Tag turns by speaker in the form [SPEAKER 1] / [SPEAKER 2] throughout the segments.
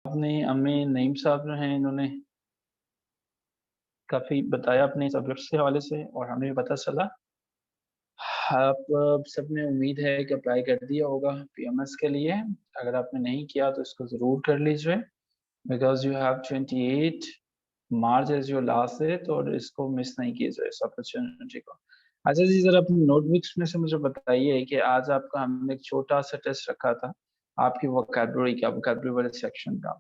[SPEAKER 1] आपने हमें नईम साहब जो हैं इन्होंने काफी बताया अपने सब्जेक्ट्स के हवाले से और हमें भी पता चला। आप सबने उम्मीद है कि अप्लाई कर दिया होगा पीएमएस के लिए। अगर आपने नहीं किया तो इसको ज़रूर कर लीजिए, because you have 28 March as your last date, और इसको मिस नहीं कीजिए इस अपॉर्चुनिटी को। अच्छा जी, जरा अपनी नोटबुक्स में से मुझे बताइए कि आज आपका हमने एक छोटा सा टेस्ट रखा था आपकी वोकैबुलरी वाले सेक्शन का।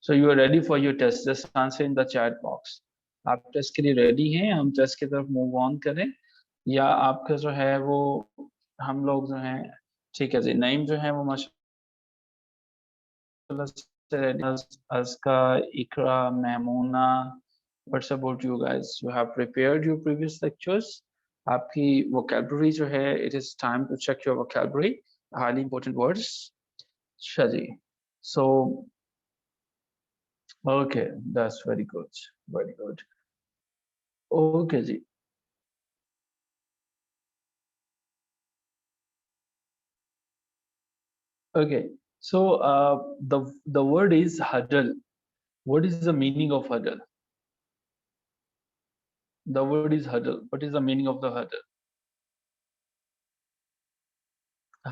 [SPEAKER 1] So you are ready for your test, just answer in the chat box. आप टेस्ट के लिए रेडी हैं? हम टेस्ट की तरफ मूव ऑन करें, या आपका जो है वो हम लोग जो हैं, ठीक है जी, नईम जो है वो माशाल्लाह से ready, Azka, Iqra, Mahmoona, what's about you guys? You have prepared your previous lectures? आपकी वोकैबुलरी जो है, it is time to check your vocabulary, highly important words. अच्छा जी, so okay, that's very good, very good. Okay जी, okay, so the word is huddle. What is the meaning of huddle? The word is huddle. What is the meaning of the huddle?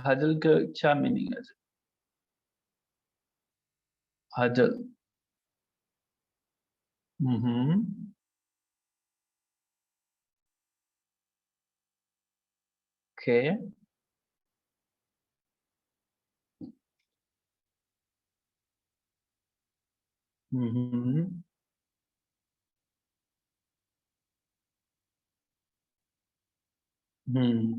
[SPEAKER 1] Huddle का क्या meaning है? Huddle. Mm-hmm. Okay. Mm-hmm. Hmm.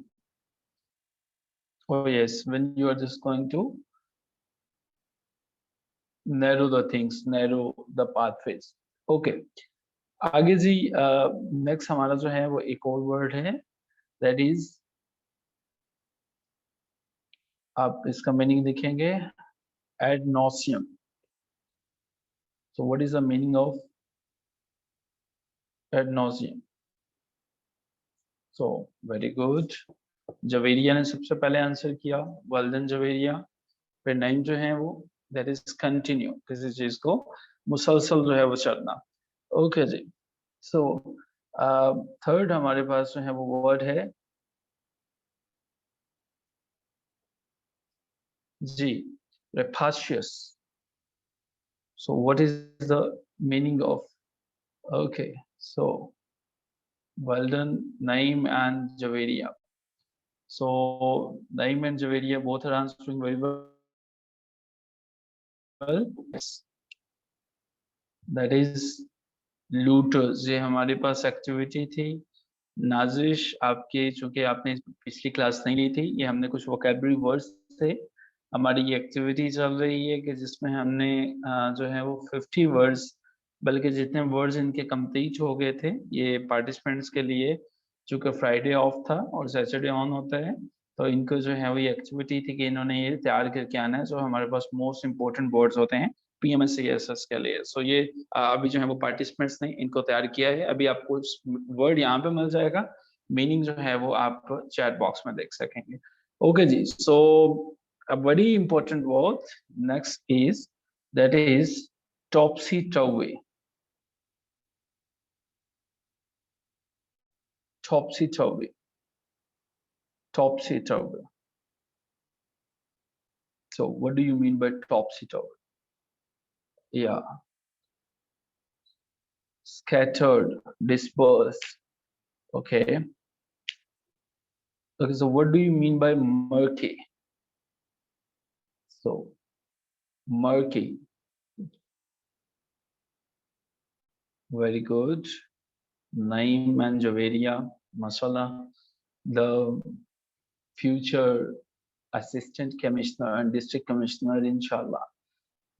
[SPEAKER 1] Oh yes, when you are just going to narrow the things, narrow the pathways. Okay. आगे जी, next हमारा जो है वो एक और वर्ड है, दैट इज, आप इसका मीनिंग देखेंगे, ad nauseam. So what is the meaning of ad nauseam? So very good, Javeria ने सबसे पहले आंसर किया, वेल डन जवेरिया। फिर नाइम जो है वो, दैट इज कंटिन्यू, किसी चीज को मुसलसल जो है वो चलना। ओके जी, सो थर्ड हमारे पास जो है वो वर्ड है जी, rapacious. So what is the meaning of, okay, so well done Naeem and Javeria. So Naeem and Javeria both are answering very well. Yes, that is looters। ये हमारे पास activity थी। नाजिश, आपके चूंकि आपने पिछली क्लास नहीं ली थी, ये हमने कुछ वोकैबुलरी वर्ड्स थे, हमारी ये एक्टिविटी चल रही है कि जिसमें हमने जो है वो 50 वर्ड्स, बल्कि जितने वर्ड्स इनके कंप्लीट हो गए थे ये पार्टिसिपेंट्स के लिए, चूंकि फ्राइडे ऑफ था और सैटरडे ऑन होता है, तो इनको जो है वो ये एक्टिविटी थी कि इन्होंने ये तैयार करके आना है जो हमारे पास मोस्ट इंपॉर्टेंट वर्ड्स होते हैं पीएमएस के लिए। सो ये अभी जो है वो पार्टिसिपेंट्स ने इनको तैयार किया है। अभी आपको वर्ड यहाँ पे मिल जाएगा, मीनिंग जो है वो आप चैट बॉक्स में देख सकेंगे। ओके जी, so a very important word next is, that is topsy turvy। topsy turvy, topsy turvy, so what do you mean by topsy turvy? Yeah, scattered, dispersed. Okay, okay, so what do you mean by murky? So murky, very good. Naeem and Javeria, mashallah, the future assistant commissioner and district commissioner, inshallah.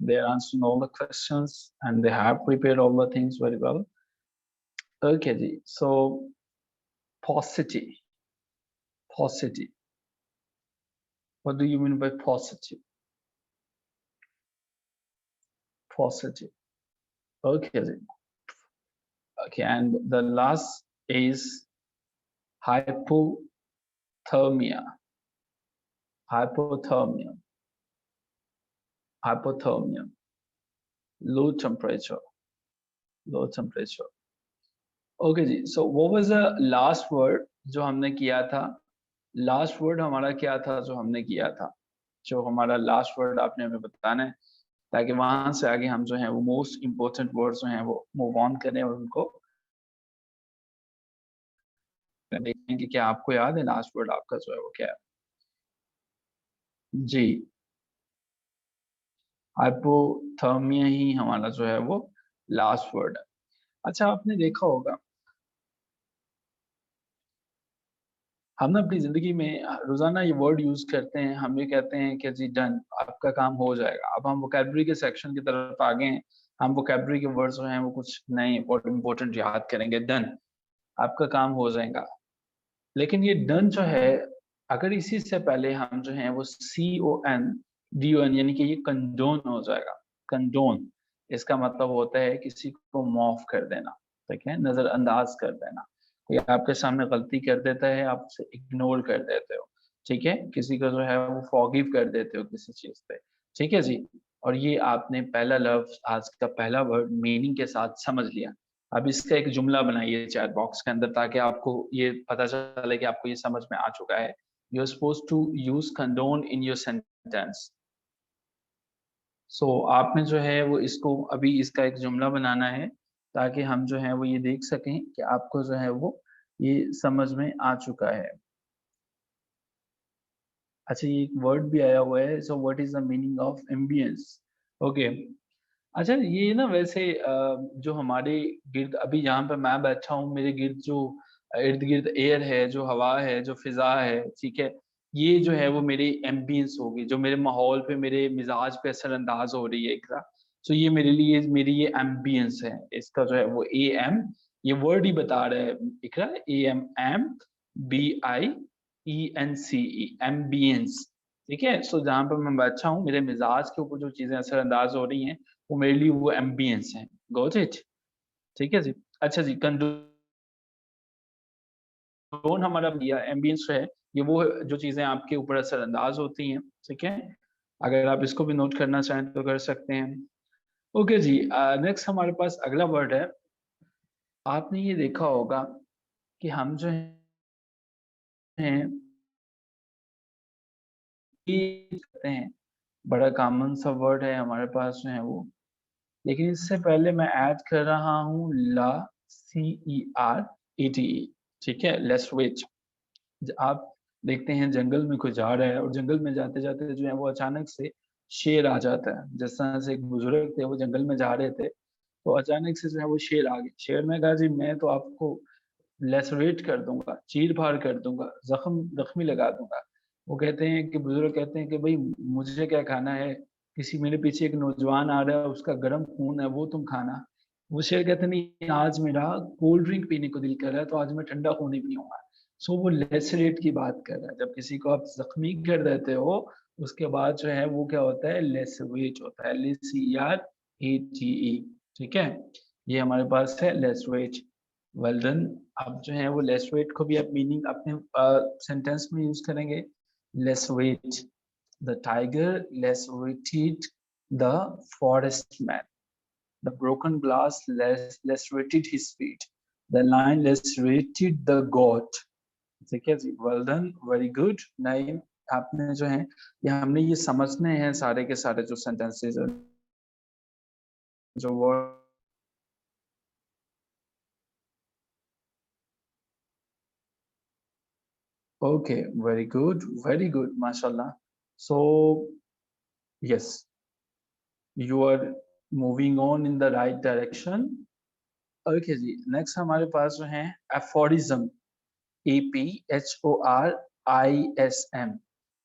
[SPEAKER 1] They're answering all the questions and they have prepared all the things very well. Okay, ji. So paucity, paucity. What do you mean by paucity? Paucity. Okay, ji. Okay, and the last is hypothermia. Hypothermia. Hypothermia. Low temperature, low temperature. Okay जी, so what was the last word जो हमने किया था? Last word हमारा क्या था जो हमने किया था? जो हमारा लास्ट वर्ड आपने हमें बताना है, ताकि वहाँ से आगे हम जो है वो मोस्ट इम्पोर्टेंट वर्ड्स जो हैं वो मूव ऑन करें और उनको देखें कि क्या आपको याद है लास्ट वर्ड आपका जो है वो क्या है? जी, हाइपोथर्मिया ही हमारा जो है वो लास्ट वर्ड है। अच्छा, आपने देखा होगा हम ना अपनी ज़िंदगी में रोज़ाना ये वर्ड यूज़ करते हैं, हम ये कहते हैं कि जी डन, आपका काम हो जाएगा। अब हम वोकैब्युलरी के सेक्शन की तरफ आ गए हैं, हम वोकैब्युलरी के वर्ड्स जो हैं वो कुछ नए इम्पोर्टेंट याद करेंगे, डन, आपका काम हो जाएगा। लेकिन ये डन जो है, अगर इसी से पहले हम जो हैं वो CON, यानी कि ये कंडोन हो जाएगा। कंडोन, इसका मतलब होता है किसी को माफ़ कर देना, ठीक है? नज़रअंदाज कर देना। कोई आपके सामने गलती कर देता है, आप उसे इग्नोर कर देते हो, ठीक है? किसी को जो है वो फॉरगिव कर देते हो किसी चीज़ पे, ठीक है जी? और ये आपने पहला लफ्ज़, आज का पहला वर्ड मीनिंग के साथ समझ लिया। अब इसका एक जुमला बनाइए चैट बॉक्स के अंदर, ताकि आपको ये पता चले कि आपको ये समझ में आ चुका है। You are supposed to use condone in your sentence. So आपने जो है वो इसको अभी इसका एक जुमला बनाना है, ताकि हम जो है वो ये देख सकें कि आपको जो है वो ये समझ में आ चुका है। अच्छा, ये एक वर्ड भी आया हुआ है, so what is the meaning of ambience? Okay. अच्छा, ये ना वैसे जो हमारे गिर्द अभी जहाँ पे मैं बैठा हूँ, मेरे गिर्द जो इर्द-गिर्द एयर है, जो हवा है, जो फ़िज़ा है, ठीक है? ये जो है वो मेरी एम्बियंस होगी, जो मेरे माहौल पे, मेरे मिज़ाज पे असर-अंदाज़ हो रही है इक़रा। सो ये मेरे लिए मेरी ये एम्बियंस है। इसका जो है वो AM, ये वर्ड ही बता रहा है इक़रा, AMBIENCE, एम्बियंस, ठीक है? सो जहाँ पे मैं बैठा हूँ, मेरे मिज़ाज के ऊपर जो चीज़ें असर-अंदाज़ हो रही हैं, वो मेरे लिए वो एम्बियंस है। Got it? ठीक है जी। अच्छा जी, कंडोन हमारा या एम्बियंस जो है, ये वो जो चीज़ें आपके ऊपर असर-अंदाज़ होती हैं, ठीक है? अगर आप इसको भी नोट करना चाहें तो कर सकते हैं। ओके जी, नेक्स्ट हमारे पास अगला वर्ड है। आपने ये देखा होगा कि हम जो हैं, ये करते हैं, बड़ा कॉमन सा वर्ड है हमारे पास जो है वो। लेकिन इससे पहले मैं ऐड कर रहा हूँ ला, CERETE, ठीक है? Let's wait. आप देखते हैं जंगल में कोई जा रहा है और जंगल में जाते-जाते जो है वो अचानक से शेर आ जाता है। जिस तरह से एक बुजुर्ग थे, वो जंगल में जा रहे थे, तो अचानक से जो है वो शेर आ गए। शेर ने कहा जी मैं तो आपको लैसरेट कर दूँगा, चीर-फाड़ कर दूँगा, ज़ख्मी लगा दूँगा। वो कहते हैं कि बुजुर्ग कहते हैं कि भई मुझे क्या खाना है, किसी मेरे पीछे एक नौजवान आ रहा है, उसका गरम खून है, वो तुम खाना। वो शेर कहते हैं नहीं, आज मेरा कोल्ड ड्रिंक पीने को दिल कर रहा है, तो आज मैं ठंडा खून ही पीऊँगा। सो वो लैसरेट की बात कर रहा है, जब किसी को आप ज़ख्मी कर देते हो, उसके बाद जो है वो क्या होता है, लैसरेट होता है, LACERATE, ठीक है? ये हमारे पास है लैसरेट। Well done. आप जो है वो लेसरेट को भी आप मीनिंग अपने सेंटेंस में यूज़ करेंगे। Lacerate, the tiger lacerated the forest man. The broken glass lacerated his feet. The lion lacerated the goat. ठीक है जी, वेल डन, वेरी गुड। नहीं, आपने जो है ये हमने ये समझने हैं सारे के सारे जो सेंटेंसेस जो वर्ड। ओके, वेरी गुड, माशाल्लाह। So yes, you are moving on in the right direction. Okay जी, नेक्स्ट हमारे पास जो है एफोरिज्म, APHORISM।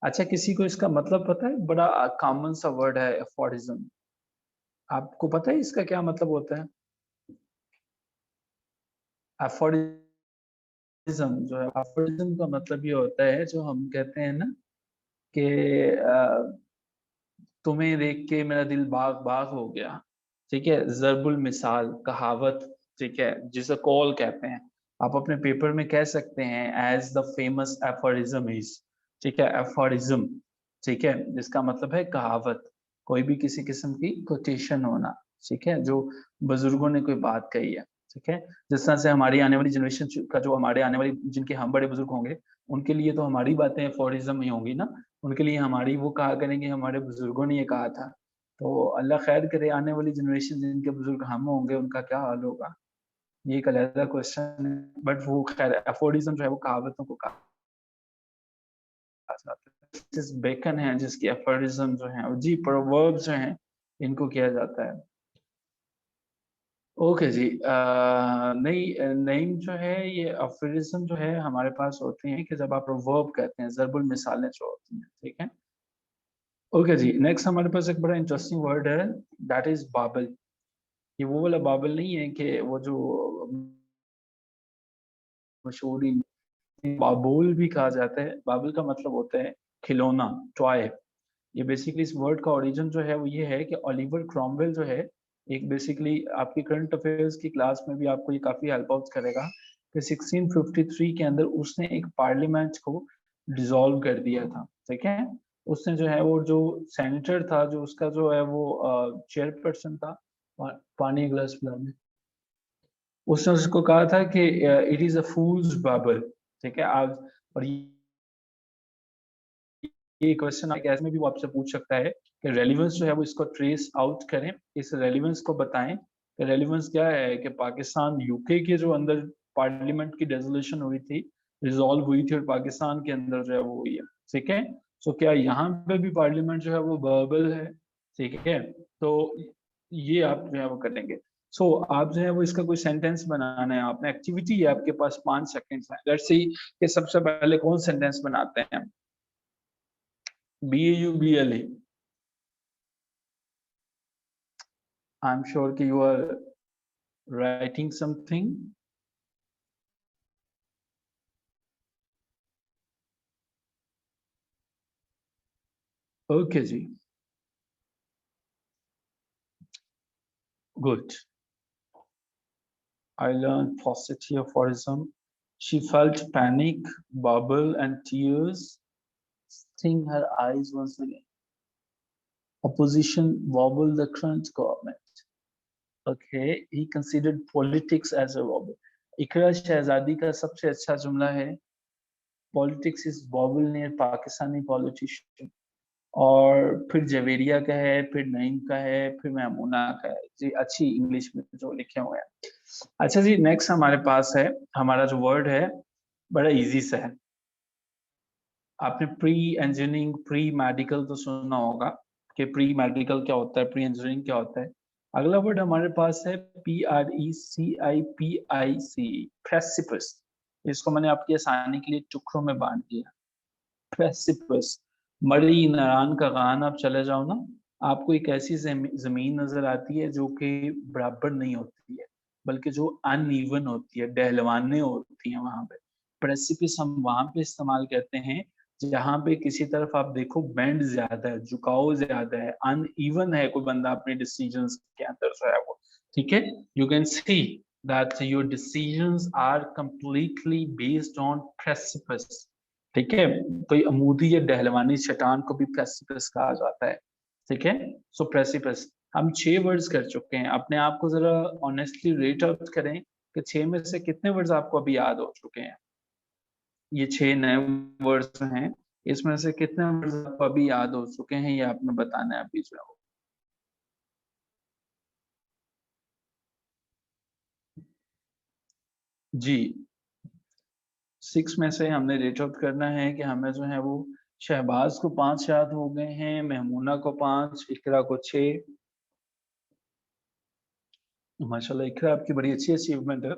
[SPEAKER 1] अच्छा, किसी को इसका मतलब पता है? बड़ा कॉमन सा वर्ड है एफोरिज्म। आपको पता है इसका क्या मतलब होता है? एफोरिज्म जो है, एफोरिज्म का मतलब ये होता है, जो हम कहते हैं ना कि तुम्हें देख के मेरा दिल बाग-बाग हो गया, ठीक है? ज़र्बुल मिसाल, कहावत, ठीक है? जिसे कॉल कहते हैं। आप अपने पेपर में कह सकते हैं एज़ द फेमस एफोरिज़्म इज़, ठीक है? एफोरिज़्म, ठीक है? जिसका मतलब है कहावत, कोई भी किसी किस्म की कोटेशन होना। ठीक है, जो बुजुर्गों ने कोई बात कही है, ठीक है। जिस तरह से हमारी आने वाली जनरेशन का जो हमारे आने वाली जिनके हम बड़े बुजुर्ग होंगे, उनके लिए तो हमारी बातें अफोरिज्म ही होंगी ना, उनके लिए हमारी वो कहा करेंगे हमारे बुजुर्गों ने ये कहा था। तो अल्लाह खैर करे, आने वाली जनरेशन जिनके बुजुर्ग हम होंगे उनका क्या हाल होगा, ये एक अलग क्वेश्चन है। बट वो खैर अफोरिज्म जो है वो कहावतों को कहा जाता है। जिस बेकन है जिसकी अफोरिज्म जो है, जी प्रोवर्ब्स जो हैं इनको किया जाता है। ओके जी, नई नेम जो है ये अफोरिज्म जो है हमारे पास होते हैं कि जब आप वर्ब कहते हैं, ज़रबुल मिसालें जो होती हैं, ठीक है। ओके जी, नेक्स्ट हमारे पास एक बड़ा इंटरेस्टिंग वर्ड है, दैट इज बाबल। ये वो वाला बाबल नहीं है कि वो जो मशहूर बाबुल भी कहा जाता है। बाबुल का मतलब होता है खिलौना, टॉय। ये बेसिकली इस वर्ड का ओरिजिन जो है वो ये है कि ओलिवर क्रॉमवेल जो है, एक बेसिकली आपकी करंट अफेयर्स की क्लास में भी आपको ये काफी हेल्प आउट करेगा कि 1653 के अंदर उसने एक पार्लियामेंट को डिसॉल्व कर दिया था, ठीक है। उसने जो है वो जो सेनेटर था, जो उसका जो है वो चेयरपर्सन था, पानी ग्लास पिला में, उसने उसको कहा था कि it is a fools bubble, ठीक है। आज और ये क्वेश्चन में भी वो आपसे पूछ सकता है कि रेलेवेंस जो है वो इसको ट्रेस आउट करें, इस रेलेवेंस को बताएं कि रेलेवेंस क्या है कि पाकिस्तान यूके के जो अंदर पार्लियामेंट की रेजोल्यूशन हुई थी, रिजॉल्व हुई थी और पाकिस्तान के अंदर जो है वो हुई है, ठीक है। सो क्या यहाँ पे भी पार्लियामेंट जो है वो बर्बल है, ठीक है। तो ये आप जो है वो करेंगे। सो आप जो है वो इसका कोई सेंटेंस बनाना है, आपने एक्टिविटी है, आपके पास 5 सेकंड है। लेट्स सी कि सबसे पहले कौन सेंटेंस बनाते हैं। BAUBLA, I'm sure कि you are writing something. Okay ji, good. I learned paucity of aphorism. She felt panic, bubble and tears sting her eyes once again. Opposition wobbled the current government. Okay, he considered politics as a wobble. इकरा शहजादी का सबसे अच्छा जुमला है, politics is wobble near Pakistani politician. और फिर जवेरिया का है, फिर नईम का है, फिर मैमूना का है। जी, अच्छी इंग्लिश में जो लिखे हुए हैं। अच्छा जी, नेक्स्ट हमारे पास है, हमारा जो वर्ड है बड़ा इजी सा है। आपने प्री इंजीनियरिंग, प्री मेडिकल तो सुना होगा कि प्री मेडिकल क्या होता है, प्री इंजीनियरिंग क्या होता है। अगला वर्ड हमारे पास है PRECIPIC, प्रेसिपस। इसको मैंने आपकी आसानी के लिए टुकड़ों में बांट दिया। प्रेसिपस, मरी नारान का गान आप चले जाओ ना, आपको एक ऐसी जमीन नजर आती है जो कि बराबर नहीं होती है, बल्कि जो अनइवन होती है, डहलवाने होती हैं वहां पे। प्रेसिपिस हम वहां पे इस्तेमाल करते हैं जहां पे किसी तरफ आप देखो बेंड ज्यादा है, झुकाव ज्यादा है, अनइवन है कोई बंदा अपने डिसीजंस के अंदर जो है वो, ठीक है। You can see that your decisions are completely based on precipice, ठीक है। कोई अमूदी या डहलवानी चट्टान को भी प्रेसिपिस कहा जाता है, ठीक है। सो प्रेसिपिस, हम 6 वर्ड्स कर चुके हैं। अपने आप को जरा ऑनेस्टली रेट आउट करें कि 6 में से कितने वर्ड्स आपको अभी याद हो चुके हैं। ये 6 नए वर्ड्स हैं, इसमें से कितने वर्ड्स आपको अभी याद हो चुके हैं, ये आपने बताना है अभी जो है। जी, 6 में से हमने रेट आउट करना है कि हमें जो है वो शहबाज को 5 याद हो गए हैं, महमूना को 5, इकरा को 6। माशाल्लाह इकरा, आपकी बड़ी अच्छी अचीवमेंट है।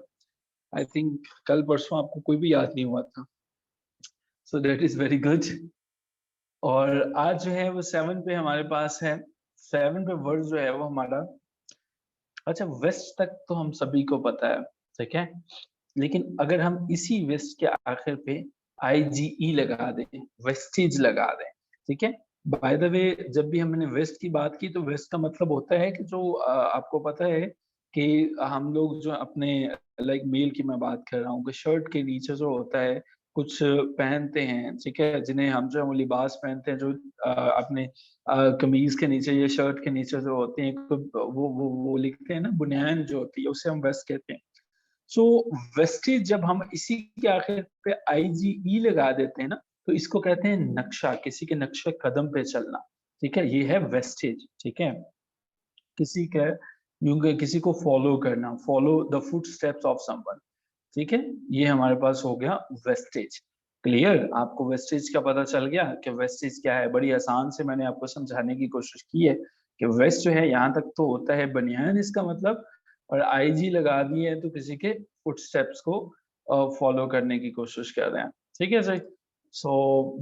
[SPEAKER 1] आई थिंक कल परसों आपको कोई भी याद नहीं हुआ था, so that is very good. और आज जो है वो 7 पे हमारे पास है। 7 पे वर्ड जो है वो हमारा, अच्छा वेस्ट तक तो हम सभी को पता है, ठीक है। लेकिन अगर हम इसी वेस्ट के आखिर पे IGE लगा दें, वेस्टेज लगा दें, ठीक है। बाय द वे, जब भी हमने वेस्ट की बात की तो वेस्ट का मतलब होता है कि जो आपको पता है कि हम लोग जो अपने, लाइक मेल की मैं बात कर रहा हूँ कि शर्ट के नीचे जो होता है कुछ पहनते हैं, ठीक है, जिन्हें हम जो है वो लिबास पहनते हैं, जो अपने कमीज के नीचे या शर्ट के नीचे जो होते हैं, वो लिखते हैं ना, बुनियान जो होती है, उसे हम वेस्ट कहते हैं। सो वेस्टेज जब हम इसी के आखिर पे IGE लगा देते हैं ना, तो इसको कहते हैं नक्शा, किसी के नक्शे कदम पे चलना, ठीक है, ये है वेस्टेज, ठीक है। किसी का किसी को फॉलो करना, follow the footsteps of someone, ठीक है, ये हमारे पास हो गया वेस्टेज। क्लियर, आपको वेस्टेज का पता चल गया कि वेस्टेज क्या है। बड़ी आसान से मैंने आपको समझाने की कोशिश की है कि वेस्ट जो है यहाँ तक तो होता है बनियान इसका मतलब, और IG लगा दिए है तो किसी के फुटस्टेप्स को फॉलो करने की कोशिश कर रहे हैं, ठीक है सर। सो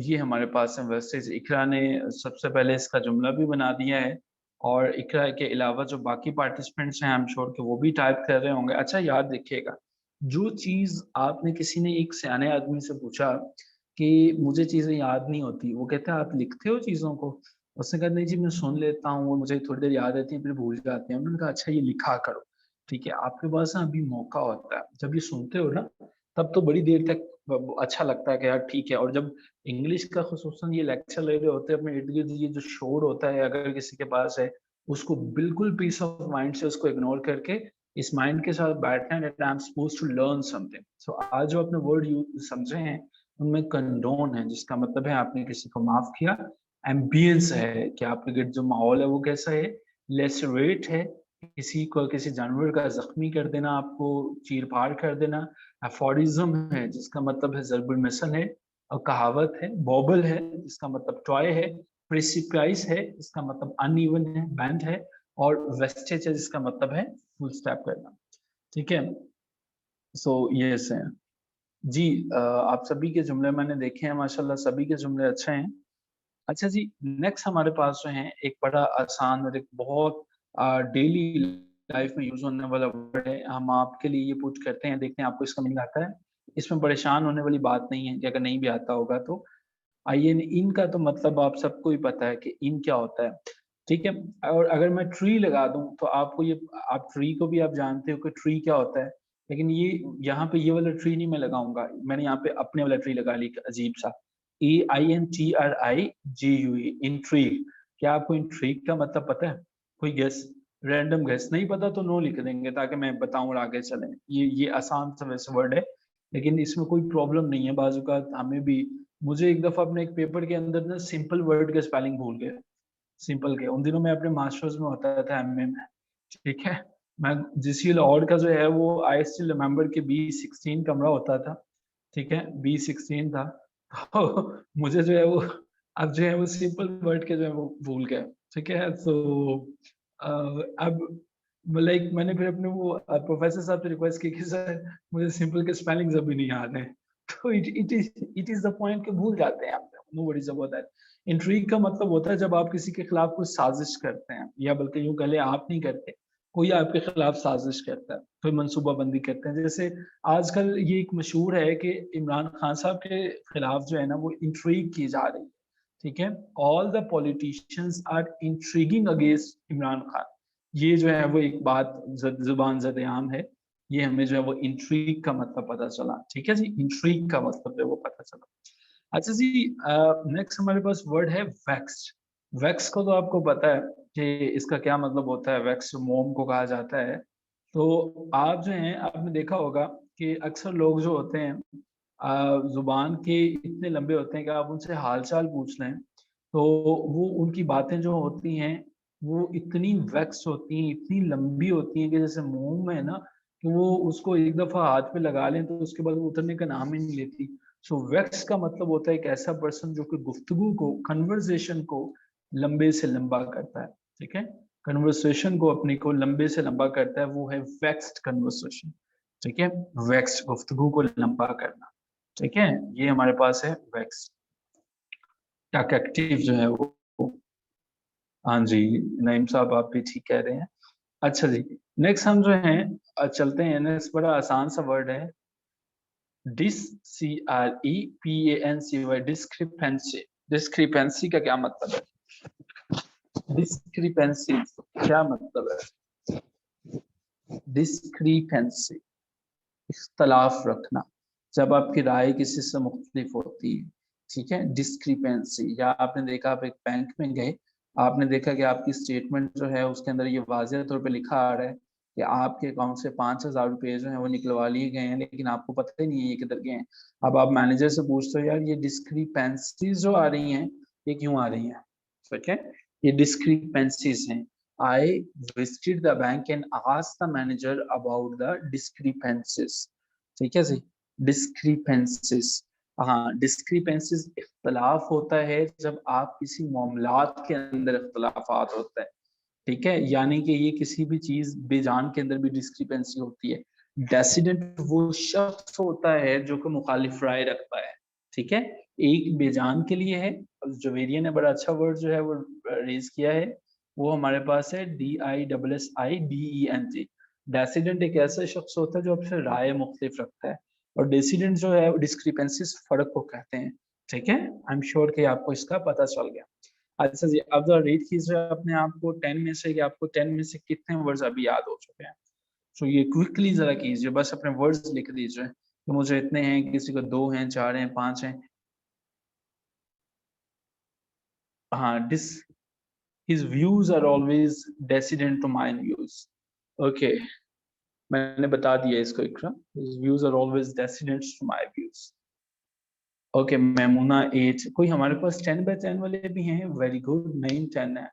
[SPEAKER 1] ये हमारे पास है वेस्टेज। इकरा ने सबसे पहले इसका जुमला भी बना दिया है, और इकरा के अलावा जो बाकी पार्टिसिपेंट्स हैं आई एम श्योर कि वो भी टाइप कर रहे होंगे। अच्छा याद रखिएगा, जो चीज़ आपने किसी ने एक सयाने आदमी से पूछा कि मुझे चीज़ें याद नहीं होती, वो कहता है आप लिखते हो चीज़ों को? उसने कहा नहीं जी मैं सुन लेता हूँ, वो मुझे थोड़ी देर याद रहती है फिर भूल जाते हैं। उन्होंने कहा अच्छा ये लिखा करो, ठीक है, आपके पास ना अभी मौका होता है, जब ये सुनते हो ना तब तो बड़ी देर तक अच्छा लगता है कि यार ठीक है, और जब इंग्लिश का खुसूसन ये लेक्चर ले रहे होते हैं अपने इर्द गिर्द, ये जो शोर होता है अगर किसी के पास है, उसको बिल्कुल पीस ऑफ माइंड से उसको इग्नोर करके इस माइंड के साथ बैठना है that I am supposed to learn something. So आज जो आपने वर्ड यूज समझे हैं उनमें कंडोन है, जिसका मतलब है आपने किसी को माफ किया। एम्बियंस है कि आपके गिर्द जो माहौल है वो कैसा है। लेसरेट है, किसी को किसी जानवर का जख्मी कर देना, आपको चीर फाड़ कर देना। एफोरिज्म है जिसका मतलब है ज़र्बुल मिसल है, और कहावत है। बॉबल है जिसका मतलब टॉय है। प्रेसिपाइस है जिसका मतलब अनइवन है, बैंड है। और वेस्टेज है जिसका मतलब है फुल स्टॉप करना, ठीक है। सो यस है जी। आप सभी के जुमले मैंने देखे हैं, माशाल्लाह सभी के जुमले अच्छे हैं। अच्छा जी, नेक्स्ट हमारे पास जो है एक बड़ा आसान और एक बहुत डेली लाइफ में यूज होने वाला वर्ड है। हम आपके लिए ये पुट करते हैं, देखते हैं आपको इसका मीनिंग आता है। इसमें परेशान होने वाली बात नहीं है कि अगर नहीं भी आता होगा तो। आइए, इन का तो मतलब आप सबको ही पता है कि इन क्या होता है, ठीक है। और अगर मैं ट्री लगा दूं तो आपको ये, आप ट्री को भी आप जानते हो कि ट्री क्या होता है, लेकिन ये यहाँ पे ये वाला ट्री नहीं मैं लगाऊंगा, मैंने यहाँ पे अपने वाला ट्री लगा ली, अजीब सा। INTRIGUE, intrigue. क्या आपको इंट्रीग का मतलब पता है? कोई गेस, रैंडम गेस। नहीं पता तो नो लिख देंगे ताकि मैं बताऊं और आगे चलें। ये आसान सा वैसे वर्ड है, लेकिन इसमें कोई प्रॉब्लम नहीं है। बाजुकात हमें भी, मुझे एक दफा अपने एक पेपर के अंदर ना सिंपल वर्ड के स्पेलिंग भूल गए, सिंपल के। उन दिनों मैं अपने मास्टर्स में होता था, MA में, ठीक है। मैं GCL लाहौर का जो है वो आई स्टिल रिमेम्बर कि B16 कमरा होता था, ठीक है, B16 था। तो मुझे जो है वो अब जो है वो सिंपल वर्ड के जो है वो भूल गया, ठीक है। तो अब लाइक मैंने फिर अपने वो प्रोफेसर साहब से रिक्वेस्ट की कि सर मुझे सिंपल के स्पेलिंग्स अभी नहीं याद है। तो इट इज द पॉइंट कि भूल जाते हैं आप, no worries about that. Intrigue का मतलब होता है जब आप किसी के खिलाफ कुछ साजिश करते हैं, या बल्कि यूं कह आप नहीं करते, कोई आपके खिलाफ साजिश करता है, कोई मनसूबाबंदी करते हैं। जैसे आजकल ये एक मशहूर है कि इमरान खान साहब के खिलाफ जो है ना वो इंट्रीग की जा रही है, ठीक है। All the politicians are intriguing against Imran Khan. ये जो है वो एक बात जुबान ज़द-ए-आम है। ये हमें जो है वो इंट्रीग का मतलब पता चला, ठीक है जी, इंट्रीग का मतलब है वो पता चला। अच्छा जी, नेक्स्ट हमारे पास वर्ड है वैक्स। वैक्स को तो आपको पता है कि इसका क्या मतलब होता है। वैक्स मोम को कहा जाता है। तो आप जो हैं आपने देखा होगा कि अक्सर लोग जो होते हैं जुबान के इतने लंबे होते हैं कि आप उनसे हाल चाल पूछ लें तो वो उनकी बातें जो होती हैं वो इतनी वैक्स होती हैं, इतनी लंबी होती हैं कि जैसे मोम है ना, कि वो उसको एक दफा हाथ पे लगा लें तो उसके बाद वो उतरने का नाम ही नहीं लेती। सो वैक्स का मतलब होता है एक ऐसा पर्सन जो कि गुफ्तगू को, कन्वर्सेशन को लंबे से लंबा करता है, ठीक है। कन्वर्सेशन को अपनी को लंबे से लंबा करता है, वो है वैक्स्ड कन्वर्सेशन, ठीक है। वैक्स्ड गुफ्तगू को लंबा करना, ठीक है, ये हमारे पास है वैक्स। टैक्टिव जो है वो, हाँ जी, नईम साहब आप भी ठीक कह रहे हैं। अच्छा जी, नेक्स्ट हम जो हैं चलते हैं, नेक्स्ट बड़ा आसान सा वर्ड है DISCREPANCY, डिस्क्रिपेंसी। डिस्क्रिपेंसी का क्या मतलब है? डिस्क्रिपेंसी क्या मतलब है? डिस्क्रिपेंसी, इख्तलाफ रखना, जब आपकी राय किसी से मुख्तलिफ होती है, ठीक है। डिस्क्रिपेंसी, या आपने देखा आप एक बैंक में गए, आपने देखा कि आपकी स्टेटमेंट जो है उसके अंदर ये वाज़ेह तौर पे लिखा आ रहा है कि आपके अकाउंट से 5,000 रुपए जो है वो निकलवा लिए गए हैं, लेकिन आपको पता ही नहीं है ये किधर गए हैं। अब आप मैनेजर से पूछते हो, यार ये डिस्क्रिपेंसीज जो आ रही हैं ये क्यों आ रही हैं, ठीक है। ये डिस्क्रिपेंसीज हैं। I visited the bank and asked the manager about the discrepancies, ठीक है जी। डिस्क्रिपेंसीज, हाँ, डिस्क्रिपेंसीज इख्तलाफ होता है जब आप किसी मामलात के अंदर इख्तलाफात होता है, ठीक है। यानी कि ये किसी भी चीज बेजान के अंदर भी डिस्क्रिपेंसी होती है। डेसिडेंट वो शख्स होता है जो कि मुखालिफ राय रखता है, ठीक है। एक बेजान के लिए है, जवेरिया ने बड़ा अच्छा वर्ड जो है वो रेज किया है, वो हमारे पास है DISSIDENT। डेसिडेंट एक ऐसा शख्स होता है जो आपसे राय मुख्तलिफ रखता है, और डेसिडेंट जो है डिस्क्रिपेंसीज फर्क को कहते हैं, ठीक है। आई एम श्योर कि आपको इसका पता चल गया। अच्छा जी, अब जरा रेट कीजिए अपने आप को 10 में से, कि आपको 10 में से कितने वर्ड्स अभी याद हो चुके हैं। तो ये क्विकली जरा कीजिए, बस अपने वर्ड्स लिख दीजिए कि मुझे इतने हैं, किसी को 2 हैं, 4 हैं, 5 हैं। हाँ, this his views are always dissident to my views. Okay, मैंने बता दिया इसको Iqra, his views are always dissident to my views. Okay, Maimoona 8, कोई हमारे पास 10 बाय 10 वाले भी हैं, वेरी गुड, 9 10 है।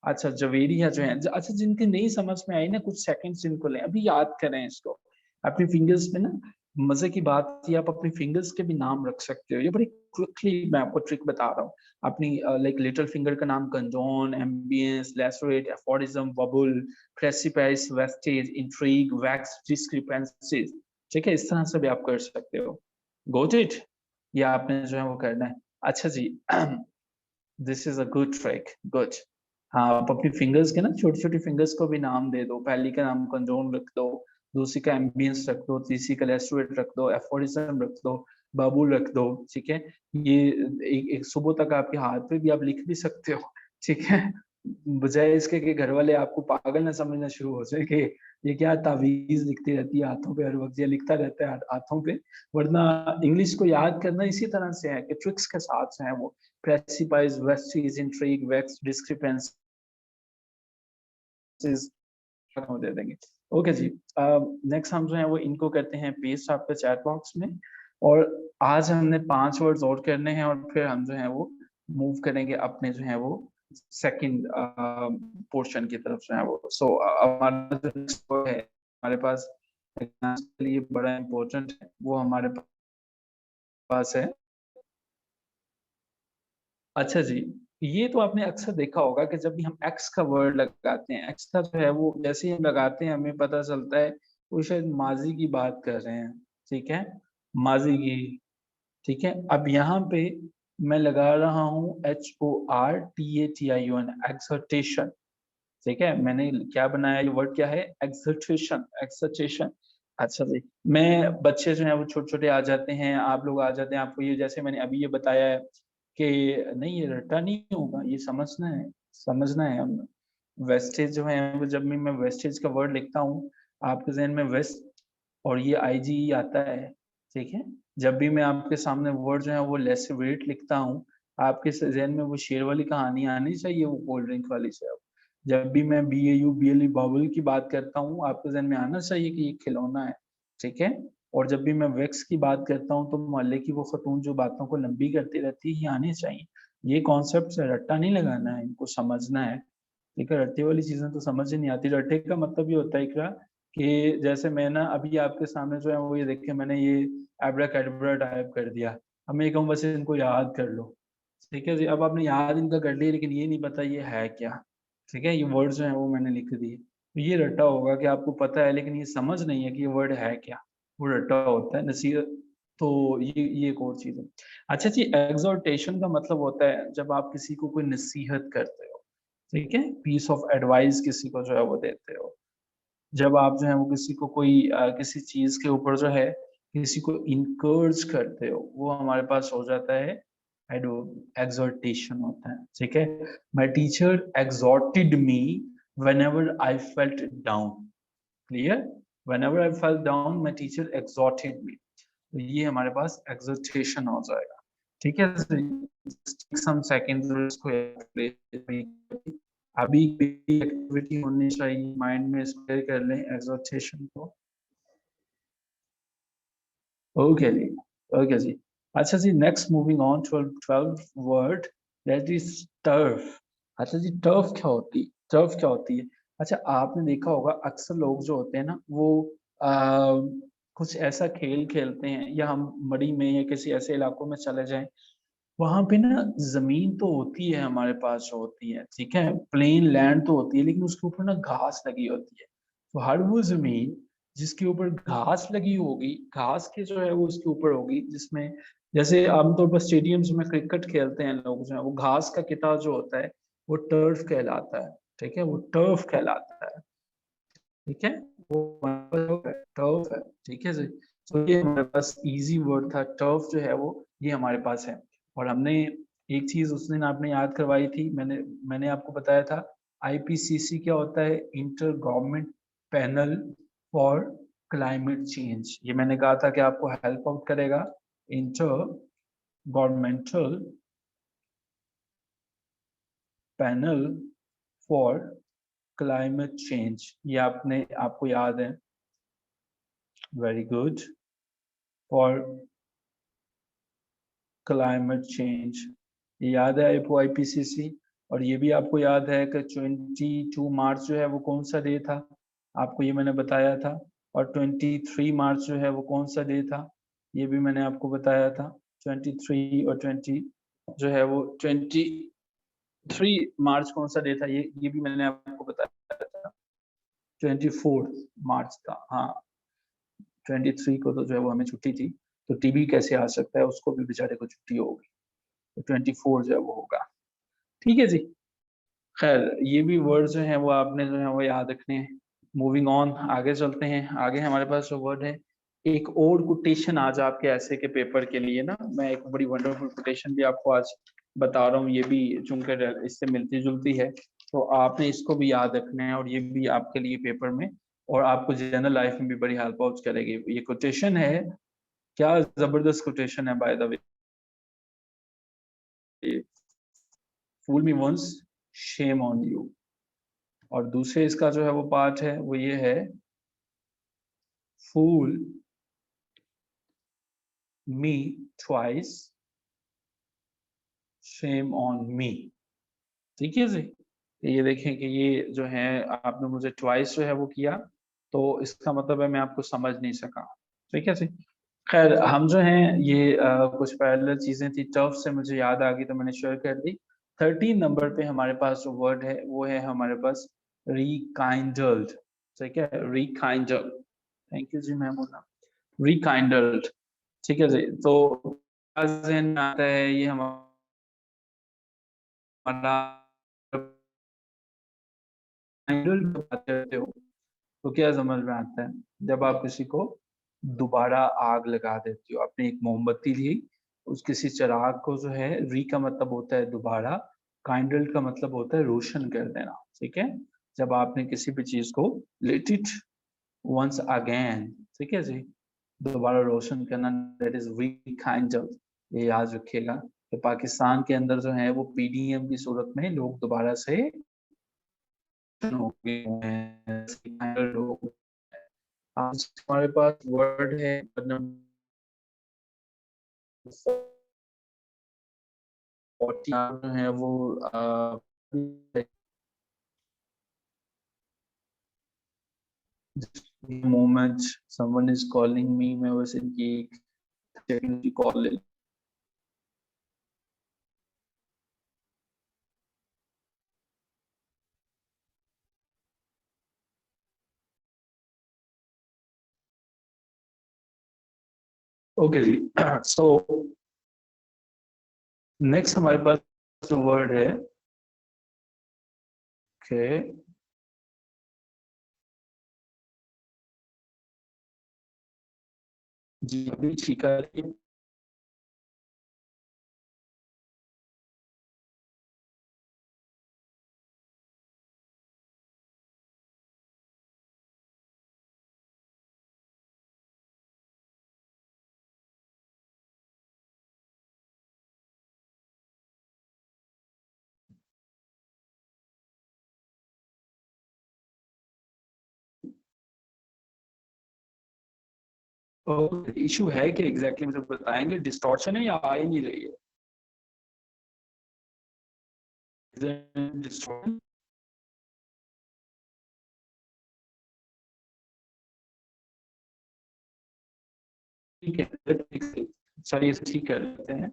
[SPEAKER 1] अच्छा, जवेरिया जो है, अच्छा जिनकी नहीं समझ में आई ना, कुछ सेकंड्स जिनको लें, अभी याद करें इसको अपनी फिंगर्स में ना। मजे की बात थी, आप अपनी फिंगर्स के भी नाम रख सकते हो, ये बड़ी क्विकली मैं आपको ट्रिक बता रहा हूँ। अपनी लाइक लिटिल फिंगर का नाम condone, ambience, lacerate, aphorism, bubble, precipice, wastage, intrigue, wax, discrepancies, ठीक है। इस तरह से भी आप कर सकते हो। गॉट इट, या आपने जो है वो करना है। अच्छा जी, this is a good trick, good. हाँ, आप अपनी फिंगर्स के ना छोटी छोटी फिंगर्स को भी नाम दे दो, पहली का नाम कंजोन रख दो, दूसरी का एम्बियंस रख दो, तीसरी का लेस्टरेट रख दो, एफोरिज्म रख दो, बबूल रख दो, ठीक है। ये एक सुबह तक आपके हाथ पे भी आप लिख भी सकते हो, ठीक है। बजाय इसके कि घर वाले आपको पागल ना समझना शुरू हो जाए कि ये क्या तावीज लिखती रहती है हाथों पे, हर वक्त ये लिखता रहता है हाथों पे। वरना इंग्लिश को याद करना इसी तरह से है कि ट्रिक्स के साथ जो है वो प्रेसिपाइज, वेस्टीज, इंट्रीग, वेक्स, डिस्क्रिपेंसीज दे देंगे। ओके जी, नेक्स्ट हम जो है वो इनको करते हैं पेस्ट आपके चैट बॉक्स में। और आज हमने 5 वर्ड्स और करने हैं, और फिर हम जो है वो मूव करेंगे अपने जो है वो सेकंड पोर्शन की तरफ जो है वो। सो हमारा जो next word है हमारे पास एग्जाम्स के लिए बड़ा इम्पोर्टेंट है, वो हमारे पास है। अच्छा जी, ये तो आपने अक्सर देखा होगा कि जब भी हम एक्स का वर्ड लगाते हैं, एक्स का जो है वो जैसे ही हम लगाते हैं हमें पता चलता है वो शायद माजी की बात कर रहे हैं, ठीक है। माजी की, ठीक है। अब यहाँ पे मैं लगा रहा हूँ HORTATION, एक्सर्टेशन, ठीक है। मैंने क्या बनाया, ये वर्ड क्या है, एक्सर्टेशन, एक्सर्टेशन। अच्छा जी, मैं बच्चे जो हैं वो छोटे छोटे आ जाते हैं, आप लोग आ जाते हैं, आपको ये जैसे मैंने अभी ये बताया है कि नहीं ये रट्टा नहीं होगा, ये समझना है, समझना है हमें। वेस्टेज जो है वो जब भी मैं वेस्टेज का वर्ड लिखता हूँ, आपके जहन में वेस्ट और ये IGE आता है, ठीक है। जब भी मैं आपके सामने वर्ड जो है वो लेस वेट लिखता हूँ, आपके जहन में वो शेर वाली कहानी आनी चाहिए, वो कोल्ड ड्रिंक वाली से। जब भी मैं BAU BLE बाउल की बात करता हूँ, आपके जहन में आना चाहिए कि ये खिलौना है, ठीक है। और जब भी मैं वैक्स की बात करता हूँ तो मोहल्ले की वो खतून जो बातों को लंबी करती रहती है, ये आने चाहिए। ये कॉन्सेप्ट से रट्टा नहीं लगाना है, इनको समझना है, ठीक है। रट्टे वाली चीजें तो समझ ही नहीं आती। रट्टे का मतलब ये होता है इकरा कि जैसे मैं ना अभी आपके सामने जो है वो ये देखिए मैंने ये एब्राकैडब्रा टाइप कर दिया, अब मैं कहूँ बस इनको याद कर लो, ठीक है जी। अब आपने याद इनका कर लिया, लेकिन ये नहीं पता ये है क्या, ठीक है। ये वर्ड जो है वो मैंने लिख दिए, तो ये रट्टा होगा कि आपको पता है लेकिन ये समझ नहीं है कि ये वर्ड है क्या, वो रट्टा होता है नसीहत। तो ये एक और चीज है। अच्छा जी, एग्जॉर्टेशन का मतलब होता है जब आप किसी को कोई नसीहत करते हो, ठीक है, पीस ऑफ एडवाइस किसी को जो है वो देते हो। जब आप जो है वो किसी को कोई किसी चीज के ऊपर जो है किसी को इनकर्ज करते हो, वो हमारे पास हो जाता है exhortation होता है, ठीक है। My teacher exhorted me whenever I felt down, clear? Whenever I felt down, my teacher exhorted me. तो ये हमारे पास एक्सर्टेशन हो जाएगा। ठीक है, सम सेकंड्स इसको अभी एक्टिविटी होनी चाहिए, माइंड में स्पेयर कर लें एक्सर्टेशन को। ओके जी, ओके जी। अच्छा जी, next moving on 12 word that is turf. अच्छा जी, टर्फ क्या होती है? टर्फ क्या होती है? अच्छा, आपने देखा होगा अक्सर लोग जो होते हैं ना वो आ, कुछ ऐसा खेल खेलते हैं, या हम मड़ी में या किसी ऐसे इलाकों में चले जाएं, वहां पे ना जमीन तो होती है हमारे पास, जो होती है ठीक है, प्लेन लैंड तो होती है, लेकिन उसके ऊपर ना घास लगी होती है। तो हर वो जमीन जिसके ऊपर घास लगी होगी, घास के जो है वो उसके ऊपर होगी, जिसमें जैसे आमतौर पर स्टेडियम्स में क्रिकेट खेलते हैं लोग, जो है वो घास का किता जो होता है वो टर्फ कहलाता है। ठीक है, वो टर्फ कहलाता है। ठीक है, वो टर्फ है। ठीक है जी। तो ये हमारे पास इजी वर्ड था, टर्फ जो है वो ये हमारे पास है। और हमने एक चीज उस दिन आपने याद करवाई थी, मैंने मैंने आपको बताया था आईपीसीसी क्या होता है, inter government panel for climate change. ये मैंने कहा था कि आपको हेल्प आउट करेगा। Inter governmental panel for climate change, ये आपने आपको याद है। Very good. For climate change, ये याद है आपको आईपीसीसी। और ये भी आपको याद है कि 22 मार्च जो है वो कौन सा डे था, आपको ये मैंने बताया था। और 23 मार्च जो है वो कौन सा डे था, ये भी मैंने आपको बताया था। 23 और 20 जो है वो 23 मार्च कौन सा डे था, ये भी मैंने आपको बताया था। 24 मार्च था, हाँ। 23 को तो जो है वो हमें छुट्टी थी, तो टीबी कैसे आ सकता है, उसको भी बेचारे को छुट्टी होगी। तो 24 जो है वो होगा। ठीक है जी। खैर, ये भी वर्ड जो है वो आपने जो है वो याद रखने हैं। मूविंग ऑन, आगे चलते हैं। आगे हमारे पास जो वर्ड है, एक और कोटेशन आज आपके ऐसे के पेपर के लिए ना, मैं एक बड़ी वंडरफुल कोटेशन भी आपको आज बता रहा हूँ। ये भी चूंकि इससे मिलती जुलती है, तो आपने इसको भी याद रखना है, और ये भी आपके लिए पेपर में और आपको जनरल लाइफ में भी बड़ी हेल्प आउट करेगी। ये कोटेशन है, क्या जबरदस्त कोटेशन है by the way. Fool me once, shame on you. और दूसरे इसका जो है वो पार्ट है वो ये है, fool me twice, shame on me. ठीक है जी। ये देखें कि ये जो है आपने मुझे ट्वाइस जो है वो किया, तो इसका मतलब है मैं आपको समझ नहीं सका। ठीक है जी। खैर, हम जो हैं ये कुछ पैरेलल चीजें थी, टर्फ से मुझे याद आ गई तो मैंने शेयर कर दी। 13 नंबर पे हमारे पास जो वर्ड है वो है हमारे पास रिकाइंडल्ड। ठीक है, रिकाइंडल्ड। थैंक यू जी मैम। रिकाइंडल्ड। ठीक है जी। तो ज़हन में आता है ये हमारा, काइंडल्ड जब बात करते हो तो क्या समझ में आता है, जब आप किसी को दोबारा आग लगा देते हो। आपने एक मोमबत्ती ली, उस किसी चिराग को जो है, री का मतलब होता है दोबारा, काइंडल्ड का मतलब होता है रोशन कर देना। ठीक है, जब आपने किसी भी चीज को लेट इट वंस अगेन, ठीक है जी, दोबारा रोशन करना, दैट इज रिकाइंडल। ये याद रखिएगा। तो पाकिस्तान के अंदर जो है वो पीडीएम की सूरत में लोग दोबारा से हो गए हैं, रिकाइंडल हो गए हैं। आज हमारे पास वर्ड है नंबर 40 जो है वो moment someone is calling me, मैं बस इनकी टेक्निकल कॉल ले। ओके जी। सो नेक्स्ट हमारे पास जो वर्ड है, ओके जी, अभी ठीक है। इशू है कि एग्जैक्टली मुझे बताएंगे, डिस्टॉर्शन है या आ ही नहीं रही है? डिस्टॉर्शन ठीक है, चलिए ठीक कर लेते हैं।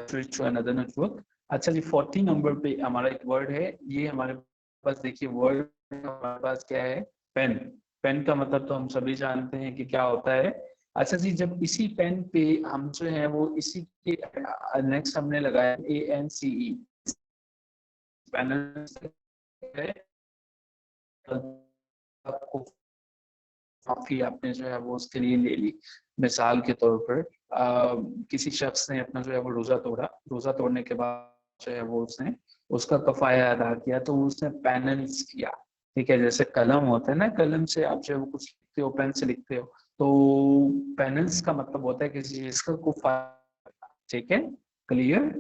[SPEAKER 1] Switch to another network. अच्छा जी, 40 नंबर पे हमारा एक वर्ड है, ये हमारे पास देखिए वर्ड हमारे पास क्या है, पेन। पेन का मतलब तो हम सभी जानते हैं कि क्या होता है। अच्छा जी, जब इसी पेन पे हम जो है वो इसी के नेक्स्ट हमने लगाया ANCE, पैनल है, आपको काफी आपने जो है वो उसके लिए ले ली। मिसाल के तौर पर किसी शख्स ने अपना जो है वो रोजा तोड़ा, रोजा तोड़ने के बाद जो है वो उसने उसका कफाया अदा किया, तो उसने पेनेंस किया। ठीक है, जैसे कलम होता है ना, कलम से आप जो है वो कुछ लिखते हो, पेन से लिखते हो, तो पेनेंस का मतलब होता है किसी चीज का कुफाया। ठीक है, क्लियर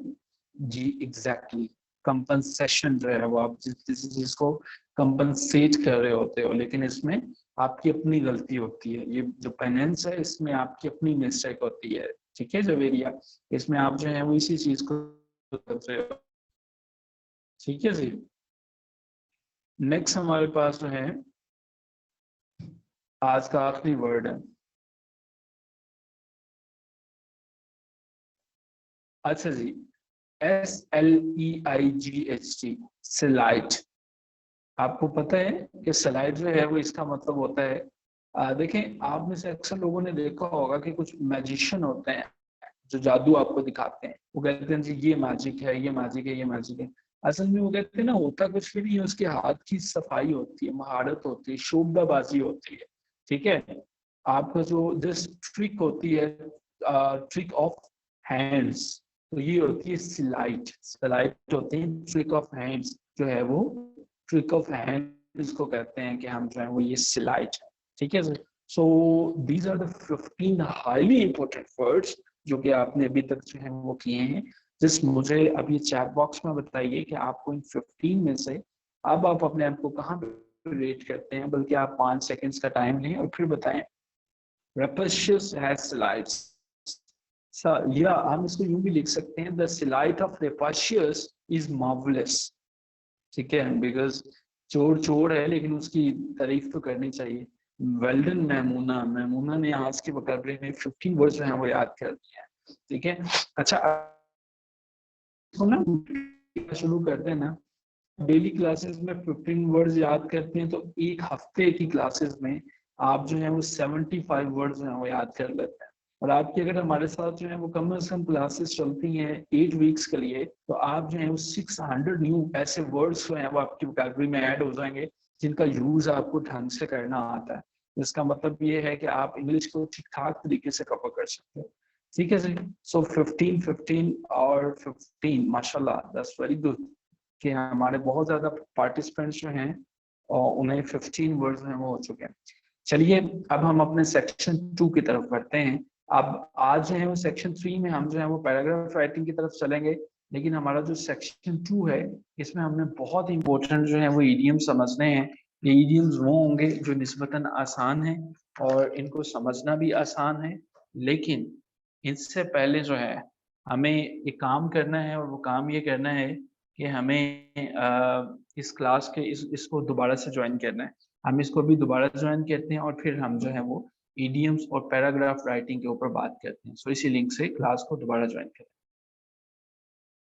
[SPEAKER 1] जी, एग्जैक्टली। कंपनसेशन जो है वो आप किसी चीज को कंपनसेट कर रहे होते हो, लेकिन इसमें आपकी अपनी गलती होती है। ये जो फाइनेंस है इसमें आपकी अपनी मिस्टेक होती है। ठीक है जवेरिया, इसमें आप जो है वो इसी चीज को कर रहे हो। ठीक है जी, नेक्स्ट हमारे पास जो है आज का आखिरी वर्ड है। अच्छा जी, SLEIGHT, स्लाइड। आपको पता है कि स्लाइड जो है वो इसका मतलब होता है, देखें आप में से अक्सर लोगों ने देखा होगा कि कुछ मैजिशियन होते हैं जो जादू आपको दिखाते हैं, वो कहते हैं जी ये मैजिक है, ये मैजिक है, ये मैजिक है। असल में वो कहते हैं ना, होता कुछ भी नहीं है, उसके हाथ की सफाई होती है, महारत होती है, शोभदाबाजी होती है। ठीक है, आपका जो दिस ट्रिक होती है, ट्रिक ऑफ हैंड्स, तो ये होती है स्लाइड। स्लाइड होती है ट्रिक ऑफ हैंड्स, जो है वो ट्रिक ऑफ हैंड इसको कहते हैं कि हम जो है वो ये स्लाइड। ठीक है sir, so these are the 15 highly important words जो कि आपने अभी तक जो है वो किए हैं। जिस मुझे अभी चैट बॉक्स में बताइए कि आपको इन 15 में से अब आप अपने आप को कहाँ पे रेट करते हैं, बल्कि आप 5 सेकंड्स का टाइम लें और फिर बताएं। Rapacious has slides, सर, या हम इसको यूं भी लिख सकते हैं, the slight of rapacious is marvellous. ठीक है, बिकॉज चोर चोर है लेकिन उसकी तारीफ तो करनी चाहिए। वेल्डन मैमूना, मैमूना ने आज के वोकैबुलरी में 15 वर्ड्स जो है वो याद कर दिए हैं। ठीक है, अच्छा तो ना शुरू करते हैं ना, डेली क्लासेस में 15 वर्ड्स याद करते हैं, तो एक हफ्ते की क्लासेस में आप जो है वो 75 वर्ड्स जो है वो याद कर लेते हैं। और आपकी अगर हमारे साथ जो है वो कम से कम क्लासेस चलती हैं 8 वीक्स के लिए, तो आप जो है वो 600 न्यू ऐसे वर्ड्स जो है वो आपकी वोकैबुलरी में ऐड हो जाएंगे, जिनका यूज आपको ढंग से करना आता है। इसका मतलब ये है कि आप इंग्लिश को ठीक ठाक तरीके से कवर कर सकते हो। ठीक है जी, सो 15 15 और 15, माशाल्लाह, दैट्स वेरी गुड कि हमारे बहुत ज्यादा पार्टिसिपेंट्स जो हैं और उन्हें 15 वर्ड्स में वो हो चुके हैं। चलिए, अब हम अपने सेक्शन 2 की तरफ बढ़ते हैं। अब आज जो है वो सेक्शन 3 में हम जो है वो पैराग्राफ राइटिंग की तरफ चलेंगे, लेकिन हमारा जो सेक्शन 2 है इसमें हमने बहुत इंपॉर्टेंट जो है वो ईडियम समझने हैं। ये ईडियम्स वो होंगे जो निस्बतन आसान हैं और इनको समझना भी आसान है, लेकिन इससे पहले जो है हमें एक काम करना है, और वो काम ये करना है कि हमें इस क्लास के इसको दोबारा से ज्वाइन करना है। हम इसको भी दोबारा ज्वाइन करते हैं और फिर हम जो है वो ईडियम्स और पैराग्राफ राइटिंग के ऊपर बात करते हैं। सो इसी लिंक से क्लास को दोबारा ज्वाइन करें।